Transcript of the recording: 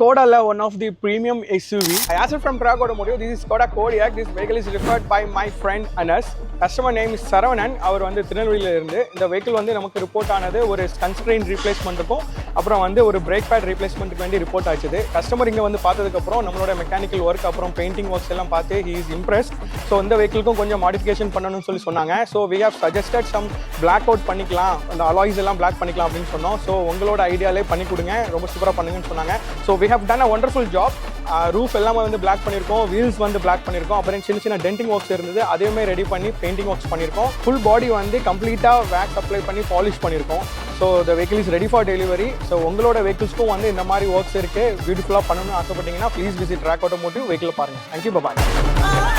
Škoda, one of the premium SUV. I asked it from Track Automotive. This is Škoda Kodiaq. This vehicle is referred by my friend Anas. Customer name is Saravanan. அவர் வந்து திருநெல்வேலியில இருந்து இந்த vehicle வந்து நமக்கு report ஆனது ஒரு sunscreen ரீப்ளேஸ்மெண்ட்டுக்கும் அப்புறம் வந்து ஒரு பிரேக் பேட் ரீப்ளேஸ்மெண்ட்டுக்கு வேண்டி ரிப்போர்ட் ஆச்சுது. கஸ்டமர் இங்கே வந்து பார்த்ததுக்கப்புறம் நம்மளோட மெக்கானிக்கல் ஒர்க் அப்புறம் பெயிண்டிங் ஒர்க்ஸ் எல்லாம் பார்த்து ஹி இஸ் இம்ப்ரெஸ்ட். ஸோ இந்த வெஹிக்கிளுக்கும் கொஞ்சம் மாடிஃபிகேஷன் பண்ணணும்னு சொல்லி சொன்னாங்க. So we have suggested some black out பண்ணிக்கலாம், அந்த அலாய்ஸ் எல்லாம் பிளாக் பண்ணிக்கலாம் அப்படின்னு சொன்னோம். ஸோ உங்களோட ஐடியாலே பண்ணி கொடுங்க, ரொம்ப சூப்பராக பண்ணுங்கன்னு சொன்னாங்க. So we have done a wonderful job. Roof எல்லாமே வந்து பிளாக் பண்ணியிருக்கோம், வீல்ஸ் வந்து பிளாக் பண்ணியிருக்கோம், அப்புறம் சின்ன சின்ன டென்டிங் ஒர்க்ஸ் இருந்தது அதையுமே ரெடி பண்ணி பெயிண்டிங் ஒர்க்ஸ் பண்ணியிருக்கோம். ஃபுல் பாடி வந்து கம்ப்ளீட்டாக வேக்ஸ் அப்ளை பண்ணி பாலிஷ் பண்ணியிருக்கோம். So the vehicle is ready for delivery. So உங்களோட வெஹிக்கிள்ஸ்க்கும் வந்து இந்த மாதிரி ஒர்க்ஸ் இருக்குது, பியூட்டிஃபுல்லாக பண்ணணும்னு ஆசைப்பட்டீங்கன்னா please visit track automotive, vehicle பாருங்கள். தேங்க்யூ, பாய்.